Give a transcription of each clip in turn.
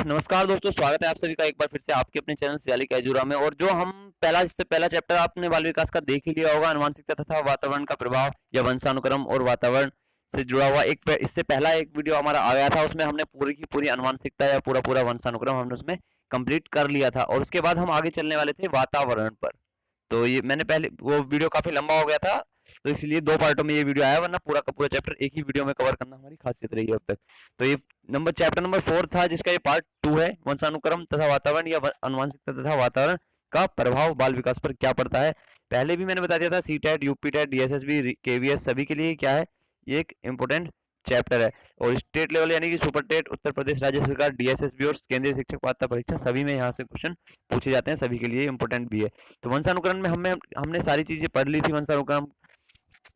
नमस्कार दोस्तों, स्वागत है आप सभी का एक बार फिर से आपके अपने चैनल सियाली कैजुरा में। और जो हम इससे पहला चैप्टर आपने बाल विकास का देख ही लिया होगा, अनुवांशिकता तथा वातावरण का प्रभाव या वंशानुक्रम और वातावरण से जुड़ा हुआ इससे पहला एक वीडियो हमारा आ गया था। उसमें हमने पूरी की पूरी अनुवांशिकता या पूरा पूरा वंशानुक्रम हमने उसमें कंप्लीट कर लिया था। और उसके बाद हम आगे चलने वाले थे वातावरण पर। तो ये मैंने पहले वो वीडियो काफी लंबा हो गया था, तो इसलिए दो पार्टों में ये वीडियो आया, वरना पूरा का पूरा चैप्टर एक ही वीडियो में कवर करना हमारी खासियत रही है अब तक। तो ये चैप्टर नंबर 4 था, जिसका ये पार्ट 2 है, वंशानुक्रम तथा वातावरण या अनुवांशिकता तथा वातावरण का प्रभाव बाल विकास पर क्या पड़ता है। पहले भी मैंने बता दिया था, सीटेट, यूपीटेट, डीएसएसबी, केवीएस सभी के लिए क्या है, ये एक इंपॉर्टेंट चैप्टर है। और स्टेट लेवल यानी कि सुपर टेट, उत्तर प्रदेश राज्य सरकार, डीएसएसबी और केंद्रीय शिक्षक पात्रता परीक्षा सभी में यहाँ से क्वेश्चन पूछे जाते हैं, सभी के लिए इंपॉर्टेंट भी है। तो वंशानुक्रम में हमने सारी चीजें पढ़ ली थी। वंशानुक्रम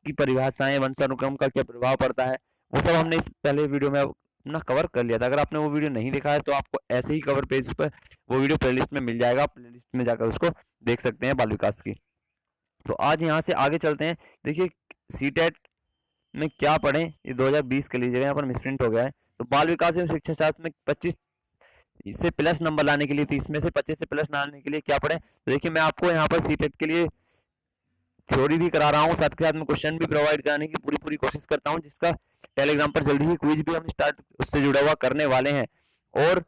की परिभाषाएं, वंशानुक्रम का क्या प्रभाव पड़ता है, वो सब हमने इस पहले वीडियो में अपना कवर कर लिया था। अगर आपने वो वीडियो नहीं देखा है तो आपको ऐसे ही कवर पेज पर वो वीडियो प्लेलिस्ट में मिल जाएगा, प्लेलिस्ट में जाकर उसको देख सकते हैं बाल विकास की। तो आज यहाँ से आगे चलते हैं। देखिए सीटेट में क्या पढ़ें, ये 2020 के लीजिएगा, यहाँ पर मिसप्रिंट हो गया है। तो बाल विकास एवं शिक्षा शास्त्र में 25 से प्लस नंबर लाने के लिए, 30 में से 25 से प्लस लाने के लिए क्या पढ़ें। तो देखिए मैं आपको यहाँ पर सीटेट के लिए थ्योरी भी करा रहा हूँ, साथ के साथ में क्वेश्चन भी प्रोवाइड कराने की पूरी कोशिश करता हूँ, जिसका टेलीग्राम पर जल्दी ही क्विज भी हम स्टार्ट उससे जुड़ा हुआ करने वाले हैं। और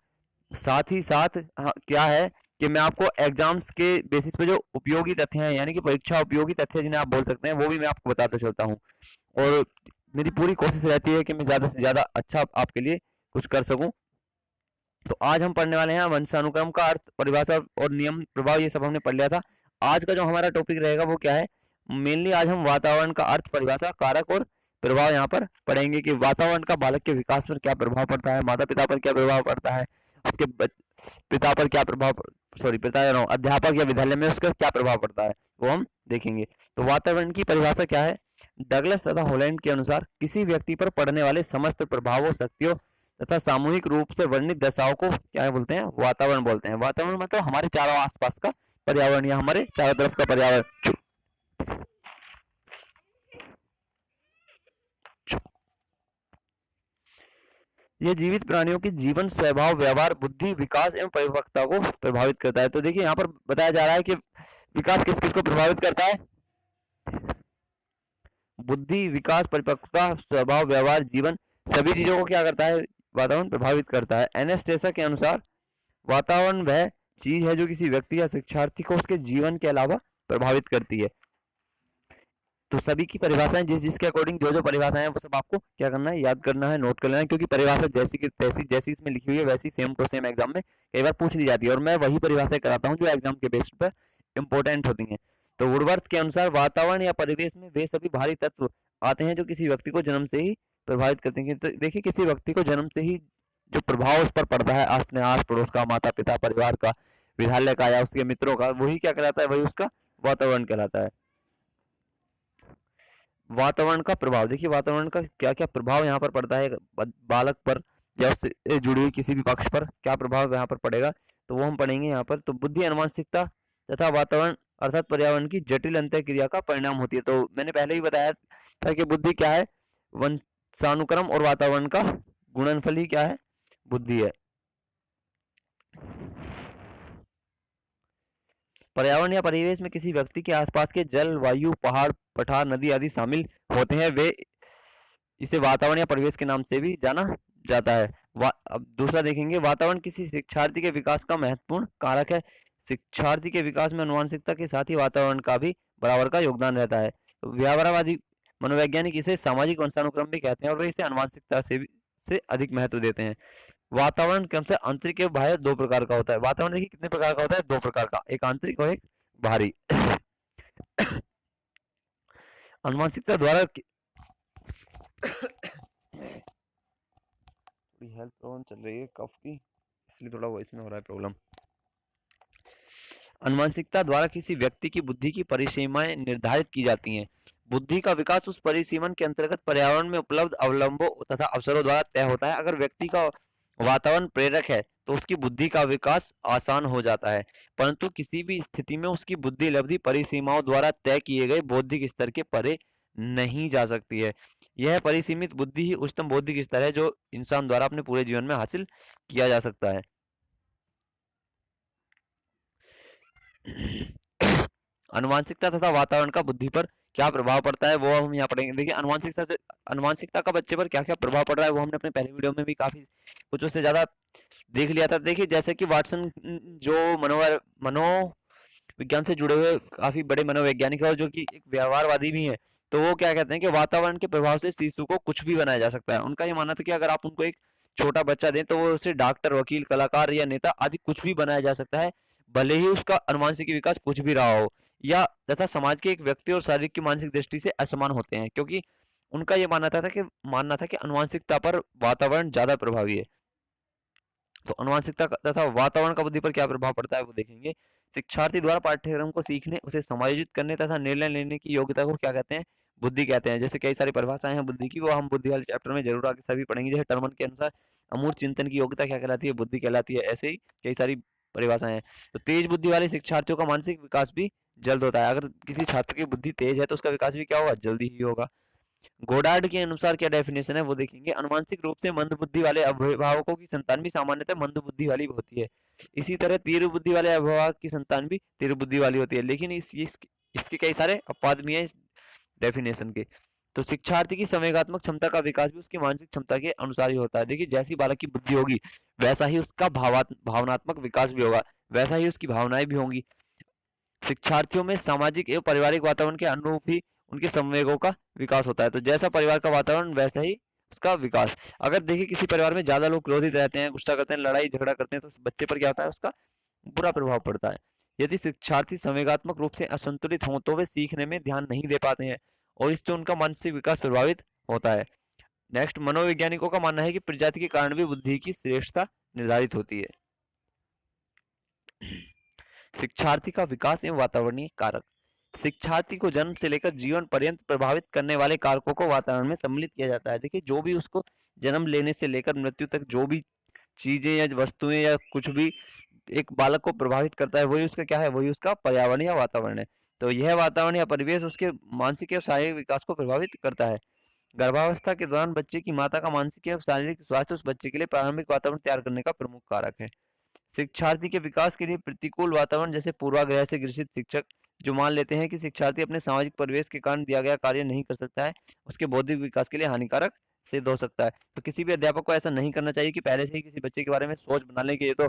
साथ ही साथ क्या है कि मैं आपको एग्जाम्स के बेसिस पे जो उपयोगी तथ्य हैं, यानी कि परीक्षा उपयोगी तथ्य जिन्हें आप बोल सकते हैं, वो भी मैं आपको बताता चलता हूँ। और मेरी पूरी कोशिश रहती है कि मैं ज्यादा से ज्यादा अच्छा आपके लिए कुछ कर सकूं। तो आज हम पढ़ने वाले हैं वंशानुक्रम का अर्थ, परिभाषा और नियम, प्रभाव, ये सब हमने पढ़ लिया था। आज का जो हमारा टॉपिक रहेगा वो क्या है, मेनली आज हम वातावरण का अर्थ, परिभाषा, कारक और प्रभाव यहाँ पर पढ़ेंगे कि वातावरण का बालक के विकास पर क्या प्रभाव पड़ता है, माता पिता पर क्या प्रभाव पड़ता है, उसके पिता पर क्या प्रभाव, अध्यापक या विद्यालय में उसका क्या प्रभाव पड़ता है, वो हम देखेंगे। तो वातावरण की परिभाषा क्या है, डगलस तथा हॉलैंड के अनुसार किसी व्यक्ति पर पड़ने वाले समस्त प्रभावों, शक्तियों तथा सामूहिक रूप से वर्णित दशाओं को क्या बोलते हैं, वातावरण बोलते हैं। वातावरण मतलब हमारे चारों आसपास का पर्यावरण या हमारे चारों तरफ का पर्यावरण। यह जीवित प्राणियों की जीवन, स्वभाव, व्यवहार, बुद्धि, विकास एवं परिपक्वता को प्रभावित करता है। तो देखिए यहाँ पर बताया जा रहा है कि विकास किस किस को प्रभावित करता है, बुद्धि, विकास, परिपक्वता, स्वभाव, व्यवहार, जीवन, सभी चीजों को क्या करता है, वातावरण प्रभावित करता है। एनेस्टेसा के अनुसार वातावरण वह चीज है जो किसी व्यक्ति या शिक्षार्थी को उसके जीवन के अलावा प्रभावित करती है। तो सभी की परिभाषाएं जिसके अकॉर्डिंग जो परिभाषाएं वो सब आपको क्या करना है, याद करना है, नोट कर लेना है, क्योंकि परिभाषा जैसी की तैसी जैसी इसमें लिखी हुई है वैसी सेम टू सेम एग्जाम में कई बार पूछ ली जाती है। और मैं वही परिभाषाएं कराता हूँ जो एग्जाम के बेस पर इंपॉर्टेंट होती हैं। तो वुडवर्थ के अनुसार वातावरण या परिवेश में वे सभी भारी तत्व आते हैं जो किसी व्यक्ति को जन्म से ही प्रभावित करते हैं। तो देखिए किसी व्यक्ति को जन्म से ही जो प्रभाव उस पर पड़ता है, अपने आस पड़ोस का, माता पिता, परिवार का, विद्यालय का या उसके मित्रों का, वही क्या कहलाता है, वही उसका वातावरण कहलाता है। वातावरण का प्रभाव, देखिए वातावरण का क्या क्या प्रभाव यहाँ पर पड़ता है बालक पर या उससे जुड़ी हुई किसी भी पक्ष पर, क्या प्रभाव यहाँ पर पड़ेगा, तो वो हम पढ़ेंगे यहाँ पर। तो बुद्धि, अनुवांशिकता तथा वातावरण अर्थात पर्यावरण की जटिल अंतःक्रिया का परिणाम होती है। तो मैंने पहले ही बताया था कि बुद्धि क्या है, वंशानुक्रम और वातावरण का गुणनफल ही क्या है, बुद्धि है। पर्यावरण या परिवेश में किसी व्यक्ति के आसपास के जल, वायु, पहाड़, पठार, नदी आदि शामिल होते हैं, वे इसे वातावरण या परिवेश के नाम से भी जाना जाता है। अब दूसरा देखेंगे, वातावरण किसी शिक्षार्थी के विकास का महत्वपूर्ण कारक है। शिक्षार्थी के विकास में अनुवांशिकता के साथ ही वातावरण का भी बराबर का योगदान रहता है। व्यवहारवादी मनोवैज्ञानिक इसे सामाजिक वंशानुक्रम भी कहते हैं और वे इसे अनुवांशिकता से अधिक महत्व देते हैं। वातावरण क्रमशः आंतरिक एवं बाह्य दो प्रकार का होता है। वातावरण देखिए कितने प्रकार का होता है, दो प्रकार का, एक आंतरिक और एक बाहरी। अनुवांशिकता द्वारा हेल्थ प्रॉब्लम चल रही है कफ की, इसलिए थोड़ा वॉइस में हो रहा है प्रॉब्लम। अनुवांशिकता द्वारा किसी व्यक्ति की बुद्धि की परिसीमाएं निर्धारित की जाती हैं। बुद्धि का विकास उस परिसीमन के अंतर्गत पर्यावरण में उपलब्ध अवलंबों तथा अवसरों द्वारा तय होता है। अगर व्यक्ति का वातावरण प्रेरक है तो उसकी बुद्धि का विकास आसान हो जाता है, परंतु किसी भी स्थिति में उसकी बुद्धि लब्धि परिसीमाओं द्वारा तय किए गए बौद्धिक स्तर के परे नहीं जा सकती है। यह परिसीमित बुद्धि ही उच्चतम बौद्धिक स्तर है जो इंसान द्वारा अपने पूरे जीवन में हासिल किया जा सकता है। अनुवांशिकता तथा वातावरण का बुद्धि पर क्या प्रभाव पड़ता है वो हम यहाँ पढ़ेंगे। देखिए अनुवांशिकता का बच्चे पर क्या क्या प्रभाव पड़ रहा है वो हमने अपने पहले वीडियो में भी काफी कुछ उससे ज्यादा देख लिया था। देखिए जैसे कि वाटसन जो मनोविज्ञान से जुड़े हुए काफी बड़े मनोवैज्ञानिक है और जो कि एक व्यवहारवादी भी है, तो वो क्या कहते हैं कि वातावरण के प्रभाव से शिशु को कुछ भी बनाया जा सकता है। उनका ये मानना था कि अगर आप उनको एक छोटा बच्चा दें तो वो उसे डॉक्टर, वकील, कलाकार या नेता आदि कुछ भी बनाया जा सकता है, भले ही उसका अनुवांशिक विकास कुछ भी रहा हो, या तथा समाज के एक व्यक्ति और शारीरिक की मानसिक दृष्टि से असमान होते हैं, क्योंकि उनका ये मानना था कि अनुवांशिकता पर वातावरण ज्यादा प्रभावी है। तो अनुवांशिकता तथा वातावरण का बुद्धि पर क्या प्रभाव पड़ता है वो देखेंगे। शिक्षार्थी द्वारा पाठ्यक्रम को सीखने, उसे समायोजित करने तथा निर्णय लेने की योग्यता को क्या कहते हैं? बुद्धि कहते हैं। जैसे कई सारी परिभाषाएं हैं बुद्धि की, वो हम बुद्धि वाले चैप्टर में जरूर आगे सभी पढ़ेंगे। जैसे टर्मन के अनुसार अमूर्त चिंतन की योग्यता क्या कहलाती है? बुद्धि कहलाती है। ऐसे ही कई सारी परिभाषाएं हैं। तो तेज बुद्धि वाले शिक्षार्थियों का मानसिक विकास भी जल्द होता है। अगर किसी छात्र की बुद्धि तेज है तो उसका विकास भी क्या होगा? जल्दी ही होगा। गोडार्ड के अनुसार क्या डेफिनेशन है वो देखेंगे। अनुवांशिक रूप से मंद बुद्धि वाले अभिभावकों की संतान भी सामान्यतः मंद बुद्धि वाली होती है। इसी तरह तीव्र बुद्धि वाले अभिभावक की संतान भी तीव्र बुद्धि वाली होती है। लेकिन इसके कई सारे अपवाद भी हैं इस डेफिनेशन के। तो शिक्षार्थी की संवेगात्मक क्षमता का विकास भी उसकी मानसिक क्षमता के अनुसार ही होता है। देखिए जैसी बालक की बुद्धि होगी वैसा ही उसका भावनात्मक विकास भी होगा, वैसा ही उसकी भावनाएं भी होंगी। शिक्षार्थियों में सामाजिक एवं पारिवारिक वातावरण के अनुरूप ही उनके संवेगों का विकास होता है। तो जैसा परिवार का वातावरण वैसा ही उसका विकास। अगर देखिए किसी परिवार में ज्यादा लोग क्रोधित रहते हैं, गुस्सा करते हैं, लड़ाई झगड़ा करते हैं, तो बच्चे पर क्या होता है? उसका बुरा प्रभाव पड़ता है। यदि शिक्षार्थी संवेगात्मक रूप से असंतुलित हों तो वे सीखने में ध्यान नहीं दे पाते हैं और इससे उनका मानसिक विकास प्रभावित होता है। नेक्स्ट, मनोवैज्ञानिकों का मानना है कि प्रजाति के कारण भी बुद्धि की श्रेष्ठता निर्धारित होती है। शिक्षार्थी का विकास एवं वातावरणीय कारक। शिक्षार्थी को जन्म से लेकर जीवन पर्यंत प्रभावित करने वाले कारकों को वातावरण में सम्मिलित किया जाता है। देखिए जो भी उसको जन्म लेने से लेकर मृत्यु तक जो भी चीजें या वस्तुएं या कुछ भी एक बालक को प्रभावित करता है वही उसका क्या है? वही उसका पर्यावरण या वातावरण है। तो यह वातावरण या परिवेश उसके मानसिक एवं शारीरिक विकास को प्रभावित करता है। गर्भावस्था के दौरान बच्चे की माता का मानसिक एवं शारीरिक स्वास्थ्य उस बच्चे के लिए प्रारंभिक वातावरण तैयार करने का प्रमुख कारक है। शिक्षार्थी के विकास के लिए प्रतिकूल वातावरण, जैसे पूर्वाग्रह से ग्रसित शिक्षक जो मान लेते हैं कि शिक्षार्थी अपने सामाजिक परिवेश के कारण दिया गया कार्य नहीं कर सकता है, उसके बौद्धिक विकास के लिए हानिकारक सिद्ध हो सकता है। तो किसी भी अध्यापक को ऐसा नहीं करना चाहिए कि पहले से ही किसी बच्चे के बारे में सोच बना ले कि ये तो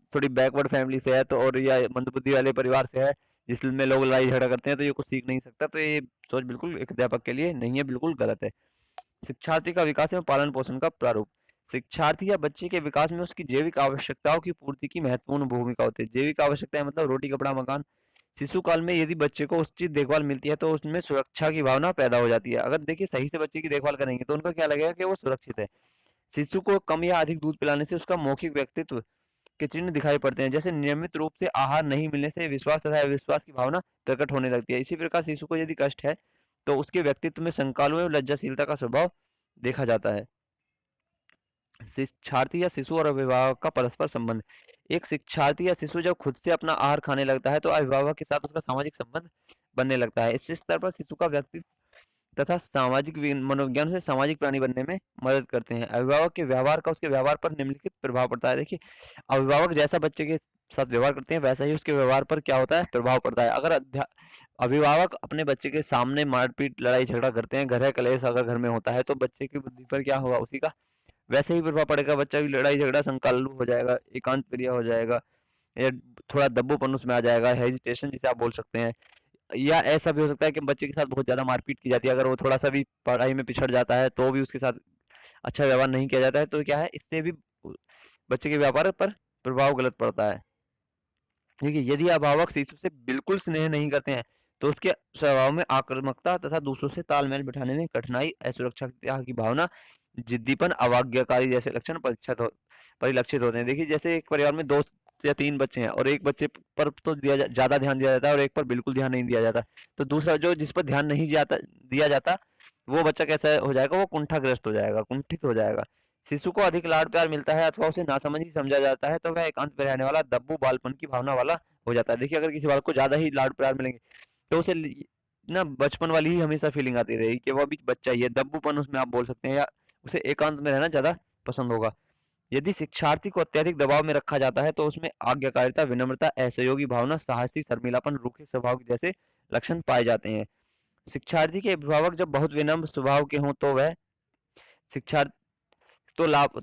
थोड़ी बैकवर्ड फैमिली से है, तो और या मंदबुद्धि वाले परिवार से है जिसमें लोग लड़ाई झगड़ा करते हैं, तो ये कुछ सीख नहीं सकता। तो ये सोच बिल्कुल एक अध्यापक के लिए नहीं है, बिल्कुल गलत है। शिक्षार्थी का विकास एवं पालन पोषण का प्रारूप। शिक्षार्थी या बच्चे के विकास में उसकी जैविक आवश्यकताओं की पूर्ति की महत्वपूर्ण भूमिका होती है। जैविक आवश्यकताएं मतलब रोटी, कपड़ा, मकान। शिशु काल में यदि बच्चे को उचित देखभाल मिलती है तो उसमें सुरक्षा की भावना पैदा हो जाती है। अगर देखिए सही से बच्चे की देखभाल करेंगे तो उनको क्या लगेगा कि वो सुरक्षित है। शिशु को कम या अधिक दूध पिलाने से उसका मौखिक व्यक्तित्व के चिन्ह दिखाई पड़ते हैं। जैसे नियमित रूप से आहार नहीं मिलने से विश्वास तथा अविश्वास की भावना प्रकट होने लगती है। इसी प्रकार शिशु को यदि कष्ट है तो उसके व्यक्तित्व में संकालु एवं लज्जाशीलता का स्वभाव देखा जाता है। शिक्षार्थी या शिशु और अभिभावक का परस्पर संबंध। एक शिक्षार्थी या शिशु जब खुद से अपना आहार खाने लगता है तो अभिभावक के साथ उसका सामाजिक संबंध बनने लगता है। इस स्तर पर शिशु का व्यक्तित्व तथा सामाजिक मनोविज्ञान से सामाजिक प्राणी बनने में मदद करते हैं। अभिभावक के व्यवहार का उसके व्यवहार पर निम्नलिखित प्रभाव पड़ता है। देखिए अभिभावक जैसा बच्चे के साथ व्यवहार करते हैं वैसा ही उसके व्यवहार पर क्या होता है? प्रभाव पड़ता है। अगर अभिभावक अपने बच्चे के सामने मारपीट, लड़ाई झगड़ा करते हैं, घर कलेश अगर घर में होता है तो बच्चे की बुद्धि पर क्या होगा? उसी का वैसे ही प्रभाव पड़ेगा। बच्चा भी लड़ाई झगड़ा संकालू हो जाएगा, एकांत प्रिय हो जाएगा, या थोड़ा दब्बूपन उसमें आ जाएगा, हेजिटेशन जिसे आप बोल सकते हैं। या ऐसा भी हो सकता है कि बच्चे के साथ बहुत ज्यादा मारपीट की जाती है, अगर वो थोड़ा सा भी पढ़ाई में पिछड़ जाता है तो भी उसके साथ अच्छा व्यवहार नहीं किया जाता है, तो क्या है? इससे भी बच्चे के व्यापार पर प्रभाव गलत पड़ता है। देखिए यदि अभिभावक शिशु से बिल्कुल स्नेह नहीं करते हैं तो उसके स्वभाव में आक्रामकता तथा दूसरों से तालमेल बिठाने में कठिनाई, असुरक्षा की भावना, जिद्दीपन, अवज्ञाकारी जैसे लक्षण परिलक्षित होते हैं। देखिए जैसे एक परिवार में 2 या 3 बच्चे हैं और एक बच्चे पर तो ज्यादा ध्यान दिया जाता है और एक पर बिल्कुल ध्यान नहीं दिया जाता, तो दूसरा जो जिस पर ध्यान नहीं दिया जाता वो बच्चा कैसा हो जाएगा? वो कुंठाग्रस्त हो जाएगा, कुंठित हो जाएगा। शिशु को अधिक लाड प्यार मिलता है अथवा उसे नासमझी समझा जाता है तो वह एकांत में रहने वाला, दब्बू, बालपन की भावना वाला हो जाता है। देखिए अगर किसी बालक को ज्यादा ही लाड प्यार मिलेंगे तो उसे ना बचपन वाली ही हमेशा फीलिंग आती रहेगी कि वो अभी बच्चा ही है, दब्बूपन उसमें आप बोल सकते हैं, या उसे एकांत में रहना ज्यादा पसंद होगा। यदि शिक्षार्थी को अत्यधिक दबाव में रखा जाता है तो उसमें आज्ञाकारिता, विनम्रता, असहयोगी भावना, साहसी, शर्मीलापन, रूखे स्वभाव जैसे लक्षण पाए जाते हैं। शिक्षार्थी के अभिभावक जब बहुत विनम्र स्वभाव के हों तो शिक्षार्थी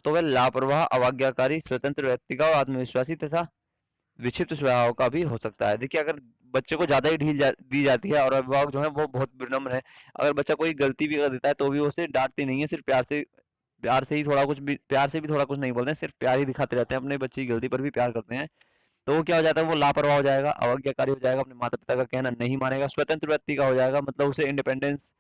वह लापरवाह, अवज्ञाकारी, स्वतंत्र व्यक्तिगत और आत्मविश्वासी तथा विक्षिप्त स्वभाव का भी हो सकता है। देखिए, अगर बच्चे को ज्यादा ही दी जाती है और अभिभावक जो है वो बहुत विनम्र है, अगर बच्चा कोई गलती भी कर देता है तो भी उसे डांटते नहीं है, सिर्फ प्यार से ही थोड़ा कुछ भी, प्यार से भी थोड़ा कुछ नहीं बोलते हैं, सिर्फ प्यार ही दिखाते रहते हैं, अपने बच्चे की गलती पर भी प्यार करते हैं। तो वो क्या हो जाता है, वो लापरवाह हो जाएगा, अवज्ञाकारी हो जाएगा, अपने माता पिता का कहना नहीं मानेगा, स्वतंत्र व्यक्ति का हो जाएगा, मतलब उसे इंडिपेंडेंस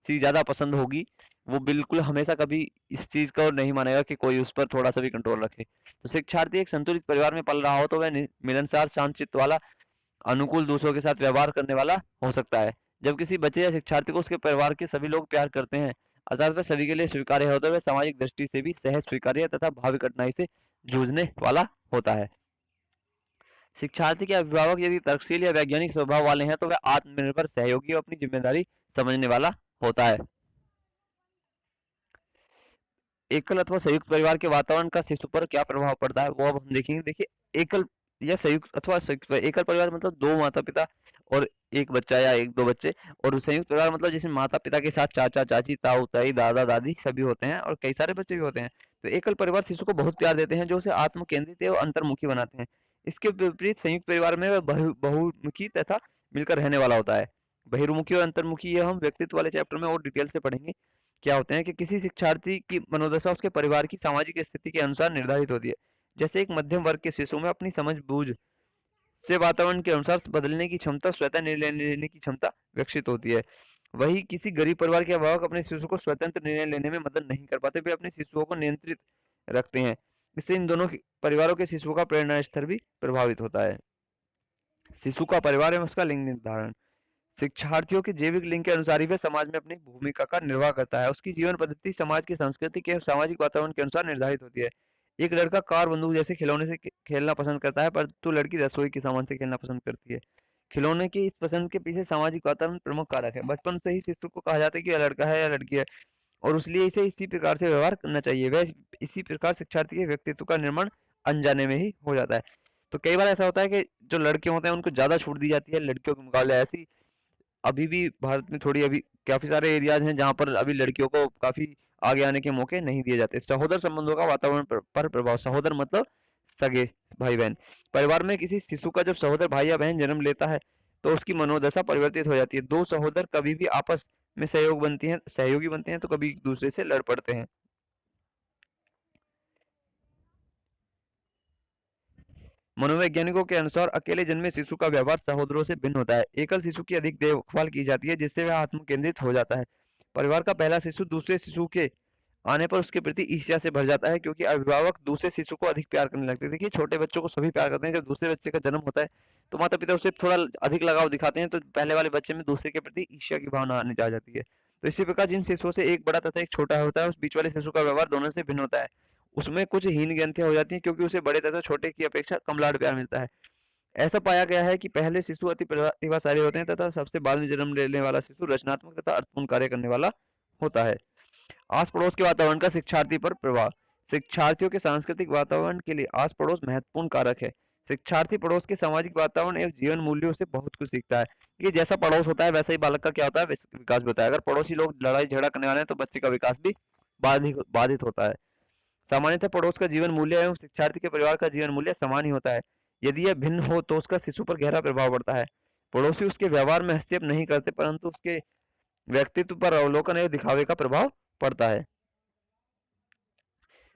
सी ज्यादा पसंद होगी। वो बिल्कुल हमेशा कभी इस चीज को नहीं मानेगा कि कोई उस पर थोड़ा सा भी कंट्रोल रखे। तो शिक्षार्थी एक संतुलित परिवार में पल रहा हो तो वह मिलनसार, शांतचित्त वाला, अनुकूल, दूसरों के साथ व्यवहार करने वाला हो सकता है। जब किसी बच्चे या शिक्षार्थी को उसके परिवार के सभी लोग प्यार करते हैं, अर्थात वह सभी के लिए स्वीकार्य होता है, वह सामाजिक दृष्टि से भी सहज, स्वीकार्य तथा भावी कठिनाई से जूझने वाला होता है। शिक्षार्थी के अभिभावक यदि तर्कशील या वैज्ञानिक स्वभाव वाले हैं तो वह आत्मनिर्भर, सहयोगी और अपनी जिम्मेदारी समझने वाला होता है। एकल अथवा संयुक्त परिवार के वातावरण का शिशु पर क्या प्रभाव पड़ता है वो अब हम देखेंगे। देखिए, एकल या संयुक्त अथवा एकल परिवार मतलब दो माता पिता और एक बच्चा या एक दो बच्चे, और संयुक्त परिवार मतलब जिसमें माता पिता के साथ चाचा चाची, ताऊ ताई, दादा दादी सभी होते हैं और कई सारे बच्चे भी होते हैं। तो एकल परिवार शिशु को बहुत प्यार देते हैं, जो उसे आत्म केंद्रित और अंतर्मुखी बनाते हैं। इसके विपरीत संयुक्त परिवार में वह बहुमुखी तथा मिलकर रहने वाला होता है। बहिर्मुखी और अंतर्मुखी ये हम व्यक्तित्व वाले चैप्टर में और डिटेल से पढ़ेंगे। क्या होते हैं कि किसी शिक्षार्थी की मनोदशा उसके परिवार की सामाजिक स्थिति के अनुसार निर्धारित होती है। जैसे एक मध्यम वर्ग के शिशु में अपनी समझ बूझ से वातावरण के अनुसार बदलने की क्षमता, स्वतः निर्णय लेने की क्षमता विकसित होती है। वही किसी गरीब परिवार के अभिभावक अपने शिशु को स्वतंत्र निर्णय लेने में मदद नहीं कर पाते, वे अपने शिशुओं को नियंत्रित रखते हैं। इससे इन दोनों परिवारों के शिशुओं का प्रेरणा स्तर भी प्रभावित होता है। शिशु का परिवार एवं उसका लिंग निर्धारण। शिक्षार्थियों के जैविक लिंग के अनुसार ही वह समाज में अपनी भूमिका का निर्वाह करता है। उसकी जीवन पद्धति समाज की संस्कृति के सामाजिक वातावरण के अनुसार निर्धारित होती है। एक लड़का कार, बंदूक जैसे खिलौने से खेलना पसंद करता है, परंतु लड़की रसोई के सामान से खेलना पसंद करती है। खिलौने की इस पसंद के पीछे सामाजिक वातावरण प्रमुख कारक है। बचपन से ही शिशु को कहा जाता है कि यह लड़का है या लड़की है और इसलिए इसे इसी प्रकार से व्यवहार करना चाहिए। वह इसी प्रकार शिक्षार्थी के व्यक्तित्व का निर्माण अनजाने में ही हो जाता है। तो कई बार ऐसा होता है कि जो लड़के होते हैं उनको ज्यादा छूट दी जाती है लड़कियों के मुकाबले। ऐसी अभी भी भारत में थोड़ी अभी काफी सारे एरियाज हैं जहां पर अभी लड़कियों को काफी आगे आने के मौके नहीं दिए जाते। सहोदर संबंधों का वातावरण पर प्रभाव। सहोदर मतलब सगे भाई बहन। परिवार में किसी शिशु का जब सहोदर भाई या बहन जन्म लेता है तो उसकी मनोदशा परिवर्तित हो जाती है। दो सहोदर कभी भी आपस में सहयोगी बनते हैं तो कभी एक दूसरे से लड़ पड़ते हैं। मनोवैज्ञानिकों के अनुसार अकेले जन्मे शिशु का व्यवहार सहोदरों से भिन्न होता है। एकल शिशु की अधिक देखभाल की जाती है जिससे वह आत्म केंद्रित हो जाता है। परिवार का पहला शिशु दूसरे शिशु के आने पर उसके प्रति ईर्ष्या से भर जाता है क्योंकि अभिभावक दूसरे शिशु को अधिक प्यार करने लगते हैं। देखिए, छोटे बच्चों को सभी प्यार करते हैं। जब दूसरे बच्चे का जन्म होता है तो माता पिता उसे थोड़ा अधिक लगाव दिखाते हैं, तो पहले वाले बच्चे में दूसरे के प्रति ईर्ष्या की भावना आने जा जाती है। तो इसी प्रकार जिन शिशुओं से एक बड़ा तथा एक छोटा होता है उस बीच वाले शिशु का व्यवहार दोनों से भिन्न होता है। उसमें कुछ हीन ग्रंथियां हो जाती हैं क्योंकि उसे बड़े तथा छोटे की अपेक्षा कम लाड प्यार मिलता है। ऐसा पाया गया है कि पहले शिशु अति प्रतिभाशाली होते हैं तथा सबसे बाद में जन्म लेने वाला शिशु रचनात्मक तथा अर्थपूर्ण कार्य करने वाला होता है। आस पड़ोस के वातावरण का शिक्षार्थी पर प्रभाव। शिक्षार्थियों के सांस्कृतिक वातावरण के लिए आस पड़ोस महत्वपूर्ण कारक है। शिक्षार्थी पड़ोस के सामाजिक वातावरण एवं जीवन मूल्यों से बहुत कुछ सीखता है। ये जैसा पड़ोस होता है वैसा ही बालक का क्या होता है, विकास भी होता है। अगर पड़ोसी लोग लड़ाई झगड़ा करने वाले हैं तो बच्चे का विकास भी बाधित होता है। सामान्यतः पड़ोस का जीवन मूल्य एवं शिक्षार्थी के परिवार का जीवन मूल्य समान ही होता है। यदि यह भिन्न हो तो उसका शिशु पर गहरा प्रभाव पड़ता है। पड़ोसी उसके व्यवहार में हस्तक्षेप नहीं करते परंतु उसके व्यक्तित्व पर अवलोकन एवं दिखावे का प्रभाव पड़ता है।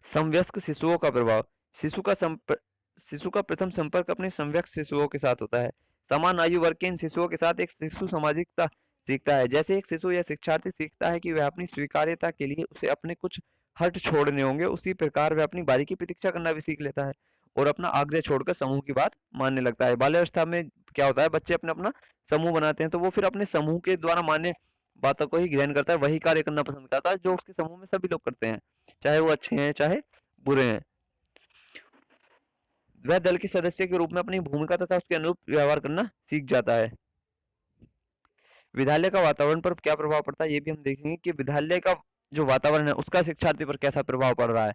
समवयस्क शिशुओं का प्रभाव। शिशु का प्रथम संपर्क अपने समवयस्क शिशुओं के साथ होता है। समान आयु वर्ग के इन शिशुओं के साथ एक शिशु सामाजिकता सीखता है। जैसे एक शिशु या शिक्षार्थी सीखता है कि वह अपनी स्वीकार्यता के लिए उसे अपने कुछ हट छोड़ने होंगे, उसी प्रकार वह अपनी बारी की प्रतीक्षा करना भी सीख लेता है और अपना आग्रह छोड़कर समूह की बात मानने लगता है। बाल्यावस्था में क्या होता है, बच्चे अपना अपना समूह बनाते हैं तो वो फिर अपने समूह के द्वारा मान्य बातों को ही ग्रहण करता है, वही कार्य करना पसंद करता है जो उसके समूह में सभी लोग करते हैं, चाहे वो अच्छे हैं चाहे बुरे हैं। वह दल के सदस्य के रूप में अपनी भूमिका तथा उसके अनुरूप व्यवहार करना सीख जाता है। विद्यालय का वातावरण पर क्या प्रभाव पड़ता है ये भी हम देखेंगे कि विद्यालय का जो वातावरण है उसका शिक्षार्थी पर कैसा प्रभाव पड़ रहा है।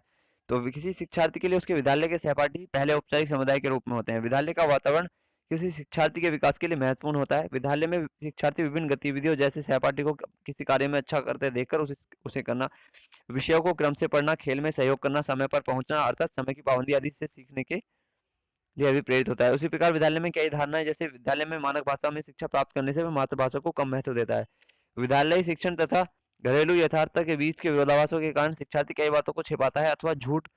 तो किसी शिक्षार्थी के लिए उसके विद्यालय के सहपाठी पहले औपचारिक समुदाय के रूप में होते हैं। विद्यालय का वातावरण किसी शिक्षार्थी के विकास के लिए महत्वपूर्ण होता है। विद्यालय में शिक्षार्थी विभिन्न गतिविधियों जैसे सहपाठी को किसी कार्य में अच्छा करते देखकर उसे करना, विषयों को क्रम से पढ़ना, खेल में सहयोग करना, समय पर पहुंचना अर्थात समय की पाबंदी आदि से सीखने के लिए भी प्रेरित होता है। उसी प्रकार विद्यालय में कई धारणाएं जैसे विद्यालय में मानक भाषा में शिक्षा प्राप्त करने से वह मातृभाषा को कम महत्व देता है। विद्यालय शिक्षण तथा घरेलू यथार्थता के बीच के विरोधाभासों के कारण शिक्षार्थी कई बातों को छिपाता है अथवा झूठ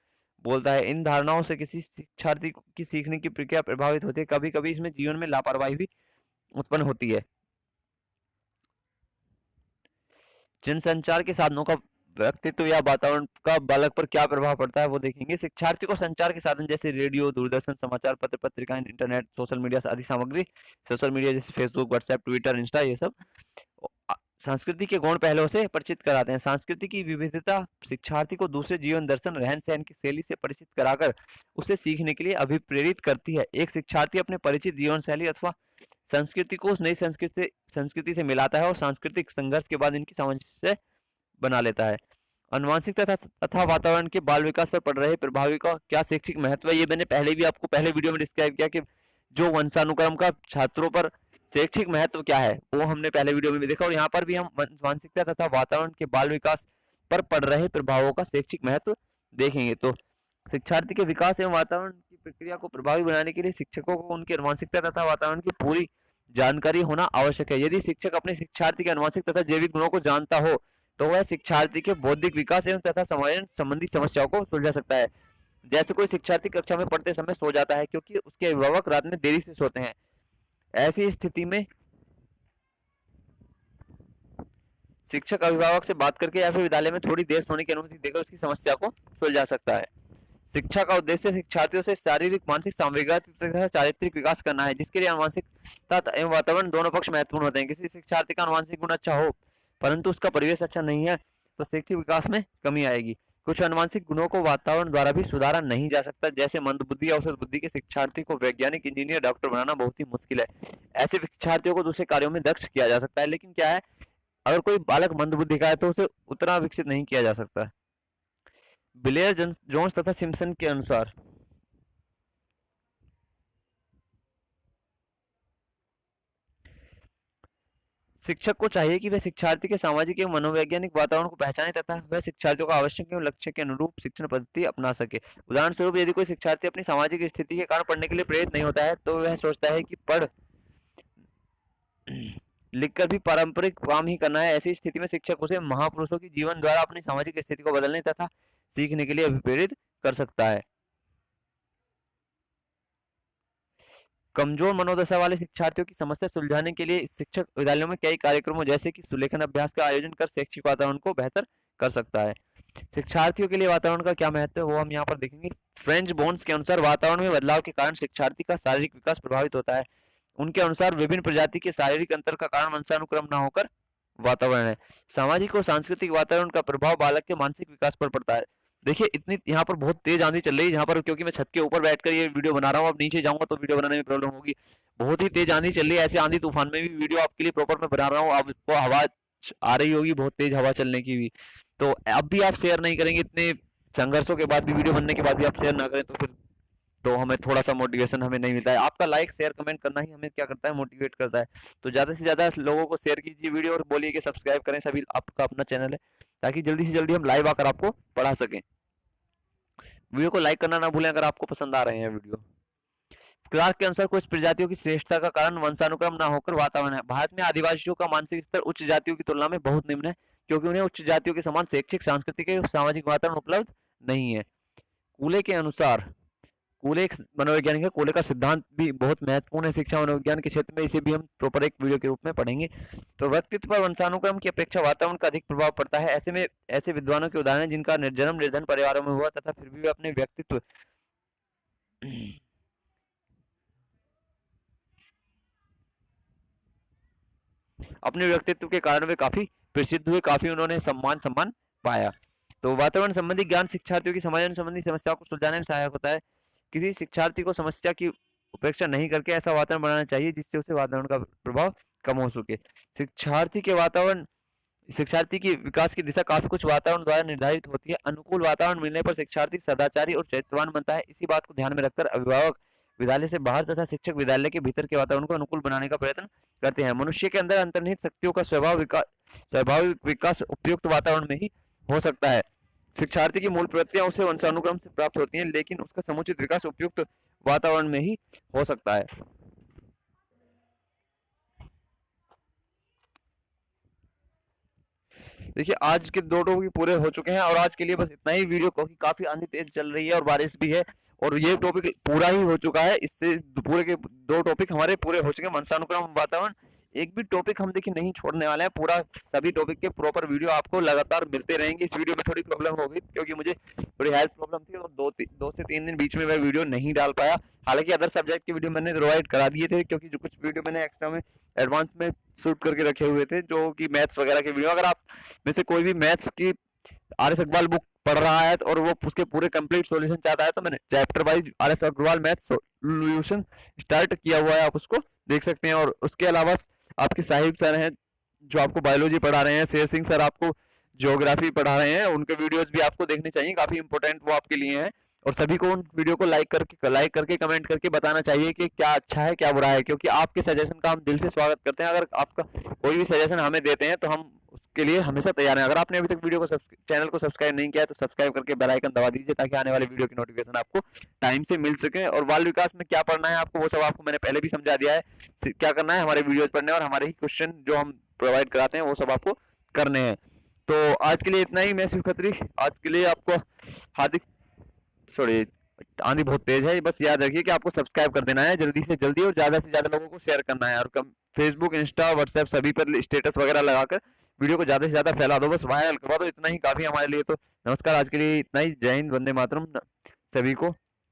बोलता है। इन धारणाओं से किसी शिक्षार्थी की सीखने की प्रक्रिया प्रभावित होती है। कभी कभी इसमें जीवन में लापरवाही भी उत्पन्न होती है। जनसंचार के साधनों का व्यक्तित्व या वातावरण का बालक पर क्या प्रभाव पड़ता है वो देखेंगे। शिक्षार्थी को संचार के साधन जैसे रेडियो, दूरदर्शन, समाचार पत्र, पत्रिकाएं, इंटरनेट, सोशल मीडिया आदि सामग्री, सोशल मीडिया जैसे फेसबुक, व्हाट्सएप, ट्विटर, इंस्टा, ये सब संस्कृति के गौण पहलुओं से परिचित कराते हैं। संस्कृति की विविधता शिक्षार्थी को दूसरे जीवन दर्शन, रहन सहन की शैली से परिचित कराकर उसे सीखने के लिए अभिप्रेरित करती है। एक शिक्षार्थी अपने परिचित जीवन शैली अथवा संस्कृति को उस नई संस्कृति से मिलाता है और सांस्कृतिक संघर्ष के बाद इनकी सामंजस्य बना लेता है। अनुवांशिक तथा वातावरण के बाल विकास पर पड़ रहे प्रभावी का क्या शैक्षिक महत्व है, ये मैंने पहले भी आपको पहले वीडियो में डिस्क्राइब किया कि जो वंशानुक्रम का छात्रों पर शैक्षिक महत्व क्या है वो हमने पहले वीडियो में भी देखा, और यहाँ पर भी हम मानसिकता तथा वातावरण के बाल विकास पर पड़ रहे प्रभावों का शैक्षिक महत्व देखेंगे। तो शिक्षार्थी के विकास एवं वातावरण की प्रक्रिया को प्रभावी बनाने के लिए शिक्षकों को उनकी अनुवांशिकता तथा वातावरण की पूरी जानकारी होना आवश्यक है। यदि शिक्षक अपने शिक्षार्थी के अनुवांशिक तथा जैविक गुणों को जानता हो तो वह शिक्षार्थी के बौद्धिक विकास एवं तथा समाजन संबंधी समस्याओं को सुलझा सकता है। जैसे कोई शिक्षार्थी कक्षा में पढ़ते समय सो जाता है क्योंकि उसके अभिभावक रात में देरी से सोते हैं। ऐसी स्थिति में शिक्षक अभिभावक से बात करके या फिर विद्यालय में थोड़ी देर सोने की अनुमति देकर उसकी समस्या को सुलझा सकता है। शिक्षा का उद्देश्य शिक्षार्थियों से शारीरिक, मानसिक, सामवेगिक तथा चारित्रिक विकास करना है, जिसके लिए अनुवांशिकता एवं वातावरण दोनों पक्ष महत्वपूर्ण होते हैं। किसी शिक्षार्थी का अनुवांशिक गुण अच्छा हो परंतु उसका परिवेश अच्छा नहीं है तो शैक्षिक विकास में कमी आएगी। कुछ अनुवांशिक गुणों को वातावरण द्वारा भी सुधारा नहीं जा सकता, जैसे मंदबुद्धि या औसत बुद्धि के शिक्षार्थी को वैज्ञानिक, इंजीनियर, डॉक्टर बनाना बहुत ही मुश्किल है। ऐसे शिक्षार्थियों को दूसरे कार्यों में दक्ष किया जा सकता है, लेकिन क्या है, अगर कोई बालक मंदबुद्धि का है तो उसे उतना विकसित नहीं किया जा सकता। ब्लेयर जोन्स तथा सिम्पसन के अनुसार शिक्षक को चाहिए कि वह शिक्षार्थी के सामाजिक एवं मनोवैज्ञानिक वातावरण को पहचाने तथा वह शिक्षार्थियों का आवश्यक एवं लक्ष्य के अनुरूप शिक्षण पद्धति अपना सके। उदाहरण स्वरूप, यदि कोई शिक्षार्थी अपनी सामाजिक स्थिति के कारण पढ़ने के लिए प्रेरित नहीं होता है तो वह सोचता है कि पढ़ लिखकर भी पारंपरिक काम ही करना है। ऐसी स्थिति में शिक्षक उसे महापुरुषों की जीवन द्वारा अपनी सामाजिक स्थिति को बदलने तथा सीखने के लिए अभिप्रेरित कर सकता है। कमजोर मनोदशा वाले शिक्षार्थियों की समस्या सुलझाने के लिए शिक्षक विद्यालयों में कई कार्यक्रमों जैसे कि सुलेखन अभ्यास का आयोजन कर शैक्षिक वातावरण को बेहतर कर सकता है। शिक्षार्थियों के लिए वातावरण का क्या महत्व है वो हम यहाँ पर देखेंगे। फ्रेंच बोन्स के अनुसार वातावरण में बदलाव के कारण शिक्षार्थी का शारीरिक विकास प्रभावित होता है। उनके अनुसार विभिन्न प्रजाति के शारीरिक अंतर का कारण वंशानुक्रम न होकर वातावरण है। सामाजिक और सांस्कृतिक वातावरण का प्रभाव बालक के मानसिक विकास पर पड़ता है। देखिए, इतनी यहाँ पर बहुत तेज आंधी चल रही है यहाँ पर, क्योंकि मैं छत के ऊपर बैठकर ये वीडियो बना रहा हूँ। अब नीचे जाऊंगा तो वीडियो बनाने में प्रॉब्लम होगी। बहुत ही तेज आंधी चल रही है। ऐसे आंधी तूफान में भी वीडियो आपके लिए प्रॉपर मैं बना रहा हूँ। आपको हवा आ रही होगी, बहुत तेज हवा चलने की भी। तो अब भी आप शेयर नहीं करेंगे, इतने संघर्षों के बाद भी, वीडियो बनने के बाद भी आप शेयर ना करें तो फिर तो हमें थोड़ा सा मोटिवेशन हमें नहीं मिलता है। आपका लाइक, शेयर, कमेंट करना ही हमें क्या करता है, मोटिवेट करता है। तो ज्यादा से ज्यादा लोगों को शेयर कीजिए वीडियो और बोलिए कि सब्सक्राइब करें। सभी आपका अपना चैनल है, ताकि जल्दी से जल्दी हम लाइव आकर आपको पढ़ा सकें। वीडियो को लाइक करना ना भूलें अगर आपको पसंद आ रहे हैं वीडियो। क्लार्क के अनुसार कुछ प्रजातियों की श्रेष्ठता का कारण वंशानुक्रम ना होकर वातावरण है। भारत में आदिवासियों का मानसिक स्तर उच्च जातियों की तुलना में बहुत निम्न है, क्योंकि उन्हें उच्च जातियों के समान शैक्षिक, सांस्कृतिक और सामाजिक वातावरण उपलब्ध नहीं है। कूले के अनुसार, कूले एक मनोवैज्ञानिक है, कूले का सिद्धांत भी बहुत महत्वपूर्ण है शिक्षा मनोविज्ञान के क्षेत्र में। इसे भी हम प्रॉपर एक वीडियो के रूप में पढ़ेंगे। तो व्यक्तित्व पर वंशानुक्रम की अपेक्षा वातावरण का अधिक प्रभाव पड़ता है। ऐसे में ऐसे विद्वानों के उदाहरण जिनका जन्म निर्धन परिवारों में हुआ तथा फिर भी वे अपने व्यक्तित्व के कारण वे काफी प्रसिद्ध हुए, काफी उन्होंने सम्मान पाया। तो वातावरण संबंधी ज्ञान शिक्षार्थियों की समाज संबंधी समस्याओं को सुलझाने में सहायक होता है। किसी शिक्षार्थी को समस्या की उपेक्षा नहीं करके ऐसा वातावरण बनाना चाहिए जिससे उसे वातावरण का प्रभाव कम हो सके। शिक्षार्थी के वातावरण शिक्षार्थी की विकास की दिशा काफी कुछ वातावरण द्वारा निर्धारित होती है। अनुकूल वातावरण मिलने पर शिक्षार्थी सदाचारी और चरित्रवान बनता है। इसी बात को ध्यान में रखकर अभिभावक विद्यालय से बाहर तथा शिक्षक विद्यालय के भीतर के वातावरण को अनुकूल बनाने का प्रयत्न करते हैं। मनुष्य के अंदर अंतर्निहित शक्तियों का स्वाभाविक विकास उपयुक्त वातावरण में ही हो सकता है। शिक्षार्थी की मूल प्रवृत्तियां उसे वंशानुक्रम से प्राप्त होती हैं, लेकिन उसका समुचित विकास उपयुक्त वातावरण में ही हो सकता है। देखिए आज के 2 टॉपिक पूरे हो चुके हैं और आज के लिए बस इतना ही वीडियो, क्योंकि काफी आंधी तेज चल रही है और बारिश भी है और ये टॉपिक पूरा ही हो चुका है। इससे पूरे के 2 टॉपिक हमारे पूरे हो चुके हैं, वंशानुक्रम, वातावरण। एक भी टॉपिक हम देखिए नहीं छोड़ने वाले हैं, पूरा सभी टॉपिक के प्रॉपर वीडियो आपको लगातार मिलते रहेंगे। इस वीडियो में थोड़ी प्रॉब्लम हो गई क्योंकि मुझे थोड़ी हेल्थ प्रॉब्लम थी और 2 से 3 दिन बीच में मैं वीडियो नहीं डाल पाया। हालांकि अदर सब्जेक्ट के वीडियो मैंने प्रोवाइड करा दिए थे, क्योंकि जो कुछ वीडियो मैंने एक्स्ट्रा में एडवांस में शूट करके रखे हुए थे, जो कि मैथ्स वगैरह के वीडियो। अगर आप में से कोई भी मैथ्स की आर.एस. अग्रवाल बुक पढ़ रहा है और वो उसके पूरे कंप्लीट सॉल्यूशन चाहता है, तो मैंने chapter wise R S. Agarwal maths solution start किया हुआ है, आप उसको देख सकते हैं। और उसके अलावा आपके साहिब सर हैं जो आपको बायोलॉजी पढ़ा रहे हैं, शेर सिंह सर आपको ज्योग्राफी पढ़ा रहे हैं, उनके वीडियोस भी आपको देखने चाहिए, काफी इंपॉर्टेंट वो आपके लिए हैं। और सभी को उन वीडियो को लाइक करके कमेंट करके बताना चाहिए कि क्या अच्छा है क्या बुरा है, क्योंकि आपके सजेशन का हम दिल से स्वागत करते हैं। अगर आपका कोई भी सजेशन हमें देते हैं तो हम उसके लिए हमेशा तैयार हैं। अगर आपने अभी तक वीडियो को चैनल को सब्सक्राइब नहीं किया तो सब्सक्राइब करके बेल आइकन दबा दीजिए, ताकि आने वाले वीडियो की नोटिफिकेशन आपको टाइम से मिल सके। और बाल विकास में क्या पढ़ना है आपको, वो सब आपको मैंने पहले भी समझा दिया है। क्या करना है, हमारे वीडियोज पढ़ने और हमारे ही क्वेश्चन जो हम प्रोवाइड कराते हैं वो सब आपको करने हैं। तो आज के लिए इतना ही। मैं शिव खत्री, आज के लिए आपको हार्दिक सॉरी, आंधी बहुत तेज है, बस याद रखिए कि आपको सब्सक्राइब कर देना है जल्दी से जल्दी, और ज्यादा से ज्यादा लोगों को शेयर करना है। और फेसबुक, इंस्टा, व्हाट्सएप सभी पर स्टेटस वगैरह लगाकर वीडियो को ज्यादा से ज्यादा फैला दो, बस वायरल करवा दो। इतना ही काफी हमारे लिए। तो नमस्कार, आज के लिए इतना ही। जय हिंद, वंदे मातरम सभी को।